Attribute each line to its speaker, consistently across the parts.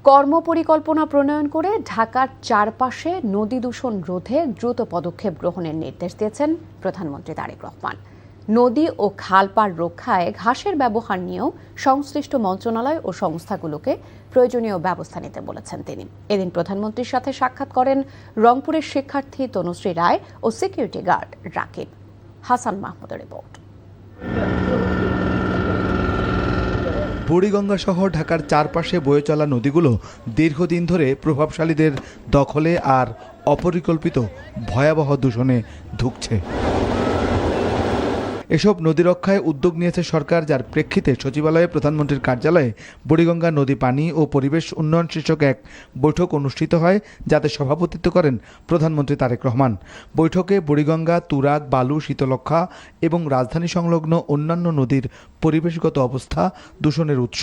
Speaker 1: কর্মপরিকল্পনা প্রণয়ন করে ঢাকার চারপাশে নদী দূষণ রোধে দ্রুত পদক্ষেপ গ্রহণের নির্দেশ দিয়েছেন প্রধানমন্ত্রী তারেক রহমান। নদী ও খালপাড় রক্ষায় ঘাসের ব্যবহার নিয়েও সংশ্লিষ্ট মন্ত্রণালয় ও সংস্থাগুলোকে প্রয়োজনীয় ব্যবস্থা নিতে বলেছেন তিনি। এদিন প্রধানমন্ত্রীর সাথে সাক্ষাৎ করেন রংপুরের শিক্ষার্থী তনুশ্রী রায় ও সিকিউরিটি গার্ড রাকিব। হাসান মাহমুদের রিপোর্ট।
Speaker 2: বুড়িগঙ্গা সহ ঢাকার চারপাশে বয়ে চলা নদীগুলো দীর্ঘদিন ধরে প্রভাবশালীদের দখলে আর অপরিকল্পিত ভয়াবহ দূষণে ধুঁকছে। এসব নদী রক্ষায় উদ্যোগ নিয়েছে সরকার, যার প্রেক্ষিতে সচিবালয়ে প্রধানমন্ত্রীর কার্যালয়ে বুড়িগঙ্গা নদী পানি ও পরিবেশ উন্নয়ন শীর্ষক এক বৈঠক অনুষ্ঠিত হয়, যাতে সভাপতিত্ব করেন প্রধানমন্ত্রী তারেক রহমান। বৈঠকে বুড়িগঙ্গা, তুরাগ, বালু, শীতলক্ষ্যা এবং রাজধানী সংলগ্ন অন্যান্য নদীর পরিবেশগত অবস্থা, দূষণের উৎস,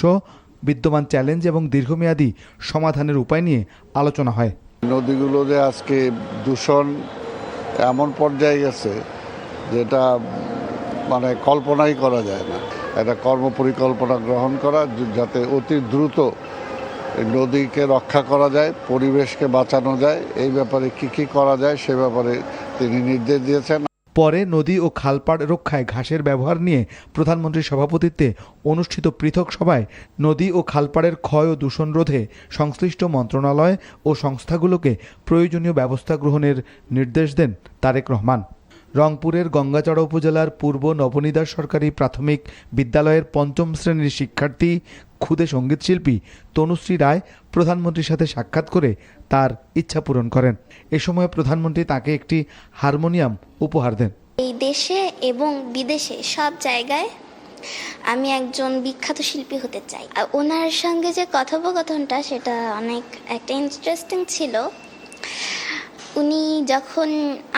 Speaker 2: বিদ্যমান চ্যালেঞ্জ এবং দীর্ঘমেয়াদী সমাধানের উপায় নিয়ে আলোচনা হয়।
Speaker 3: নদীগুলো যে আজকে দূষণ এমন পর্যায়ে গেছে যেটা কল্পনাই করা যায় না। একটা কর্মপরিকল্পনা গ্রহণ করা যাতে অতি দ্রুত নদীকে রক্ষা করা যায়, পরিবেশকে বাঁচানো যায়, এই ব্যাপারে কি করা যায় সে ব্যাপারে তিনি নির্দেশ দিয়েছেন।
Speaker 2: পরে নদী ও খালপাড় রক্ষায় ঘাসের ব্যবহার নিয়ে প্রধানমন্ত্রীর সভাপতিত্বে অনুষ্ঠিত পৃথক সভায় নদী ও খালপাড়ের ক্ষয় ও দূষণ রোধে সংশ্লিষ্ট মন্ত্রণালয় ও সংস্থাগুলোকে প্রয়োজনীয় ব্যবস্থা গ্রহণের নির্দেশ দেন তারেক রহমান। রংপুরের গঙ্গাচড়া উপজেলার পূর্ব নবনিদার সরকারি প্রাথমিক বিদ্যালয়ের ৫ম শ্রেণীর শিক্ষার্থী ক্ষুদে সঙ্গীতশিল্পী তনুশ্রী রায় প্রধানমন্ত্রীর সাথে সাক্ষাৎ করে তার ইচ্ছা পূরণ করেন। এ সময় প্রধানমন্ত্রী তাকে একটি হারমোনিয়াম উপহার দেন।
Speaker 4: এই দেশে এবং বিদেশে সব জায়গায় আমি একজন বিখ্যাত শিল্পী হতে চাই। আর ওনার সঙ্গে যে কথোপকথনটা সেটা অনেক একটা ইন্টারেস্টিং ছিল। উনি যখন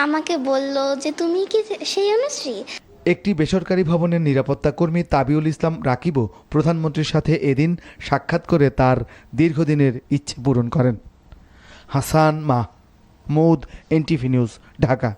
Speaker 4: আমাকে বলল যে তুমি কি সেই অনুশ্রী।
Speaker 2: একটি বেসরকারি ভবনের নিরাপত্তা কর্মী তাবিউল ইসলাম রাকিবও প্রধানমন্ত্রীর সাথে এদিন সাক্ষাৎ করে তার দীর্ঘদিনের ইচ্ছে পূরণ করেন। Hasan Mahmud, NTV news, Dhaka.